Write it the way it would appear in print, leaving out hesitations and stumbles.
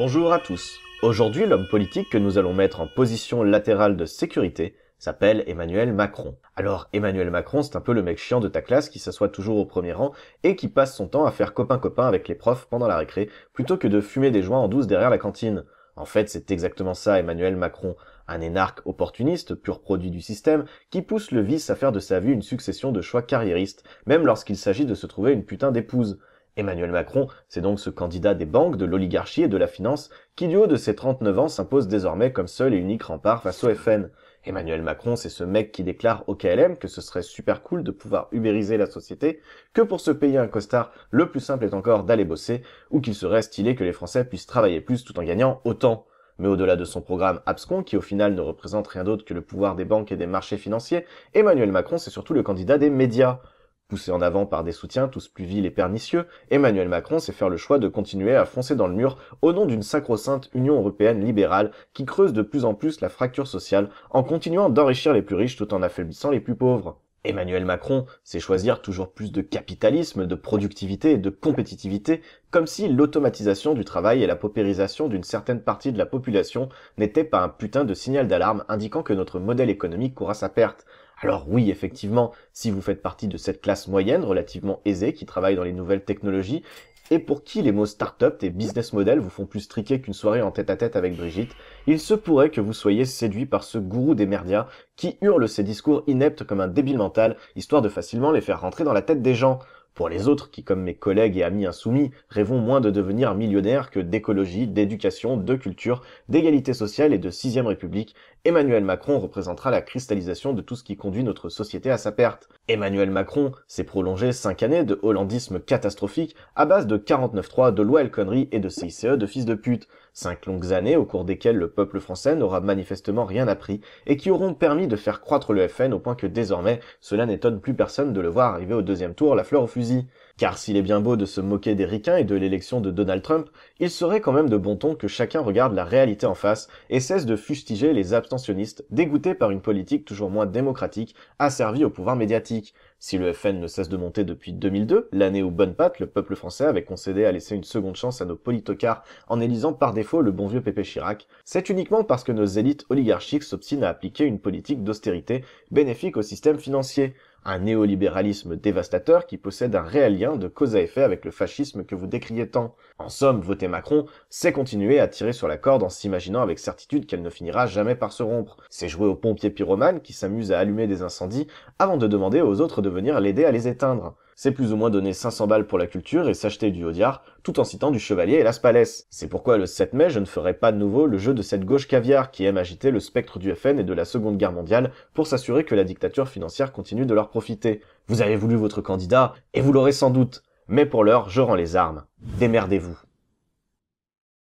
Bonjour à tous. Aujourd'hui, l'homme politique que nous allons mettre en position latérale de sécurité s'appelle Emmanuel Macron. Alors, Emmanuel Macron, c'est un peu le mec chiant de ta classe qui s'assoit toujours au premier rang et qui passe son temps à faire copain-copain avec les profs pendant la récré, plutôt que de fumer des joints en douce derrière la cantine. En fait, c'est exactement ça, Emmanuel Macron. Un énarque opportuniste, pur produit du système, qui pousse le vice à faire de sa vie une succession de choix carriéristes, même lorsqu'il s'agit de se trouver une putain d'épouse. Emmanuel Macron, c'est donc ce candidat des banques, de l'oligarchie et de la finance qui, du haut de ses 39 ans, s'impose désormais comme seul et unique rempart face au FN. Emmanuel Macron, c'est ce mec qui déclare au KLM que ce serait super cool de pouvoir ubériser la société, que pour se payer un costard, le plus simple est encore d'aller bosser, ou qu'il serait stylé que les Français puissent travailler plus tout en gagnant autant. Mais au-delà de son programme abscon, qui au final ne représente rien d'autre que le pouvoir des banques et des marchés financiers, Emmanuel Macron, c'est surtout le candidat des médias. Poussé en avant par des soutiens tous plus vils et pernicieux, Emmanuel Macron sait faire le choix de continuer à foncer dans le mur au nom d'une sacro-sainte Union européenne libérale qui creuse de plus en plus la fracture sociale en continuant d'enrichir les plus riches tout en affaiblissant les plus pauvres. Emmanuel Macron sait choisir toujours plus de capitalisme, de productivité et de compétitivité, comme si l'automatisation du travail et la paupérisation d'une certaine partie de la population n'étaient pas un putain de signal d'alarme indiquant que notre modèle économique court à sa perte. Alors oui, effectivement, si vous faites partie de cette classe moyenne relativement aisée qui travaille dans les nouvelles technologies, et pour qui les mots start-up et business model vous font plus triquer qu'une soirée en tête-à-tête avec Brigitte, il se pourrait que vous soyez séduit par ce gourou des merdias qui hurle ses discours ineptes comme un débile mental, histoire de facilement les faire rentrer dans la tête des gens. Pour les autres, qui comme mes collègues et amis insoumis, rêvons moins de devenir millionnaires que d'écologie, d'éducation, de culture, d'égalité sociale et de 6ème République, Emmanuel Macron représentera la cristallisation de tout ce qui conduit notre société à sa perte. Emmanuel Macron s'est prolongé 5 années de hollandisme catastrophique à base de 49.3, de loi El Khomri et de CICE de fils de pute. 5 longues années au cours desquelles le peuple français n'aura manifestement rien appris et qui auront permis de faire croître le FN au point que désormais cela n'étonne plus personne de le voir arriver au deuxième tour la fleur au fusil. Car s'il est bien beau de se moquer des ricains et de l'élection de Donald Trump, il serait quand même de bon ton que chacun regarde la réalité en face et cesse de fustiger les abstentionnistes dégoûtés par une politique toujours moins démocratique asservie au pouvoir médiatique. Si le FN ne cesse de monter depuis 2002, l'année où bonne patte, le peuple français avait concédé à laisser une seconde chance à nos politocards en élisant par défaut le bon vieux Pépé Chirac, c'est uniquement parce que nos élites oligarchiques s'obstinent à appliquer une politique d'austérité bénéfique au système financier. Un néolibéralisme dévastateur qui possède un réel lien de cause à effet avec le fascisme que vous décriez tant. En somme, voter Macron, c'est continuer à tirer sur la corde en s'imaginant avec certitude qu'elle ne finira jamais par se rompre. C'est jouer aux pompiers pyromanes qui s'amusent à allumer des incendies avant de demander aux autres de venir l'aider à les éteindre. C'est plus ou moins donner 500 balles pour la culture et s'acheter du Audiard, tout en citant du Chevalier et Las Palais. C'est pourquoi le 7 mai, je ne ferai pas de nouveau le jeu de cette gauche caviar qui aime agiter le spectre du FN et de la Seconde Guerre mondiale pour s'assurer que la dictature financière continue de leur profiter. Vous avez voulu votre candidat, et vous l'aurez sans doute. Mais pour l'heure, je rends les armes. Démerdez-vous.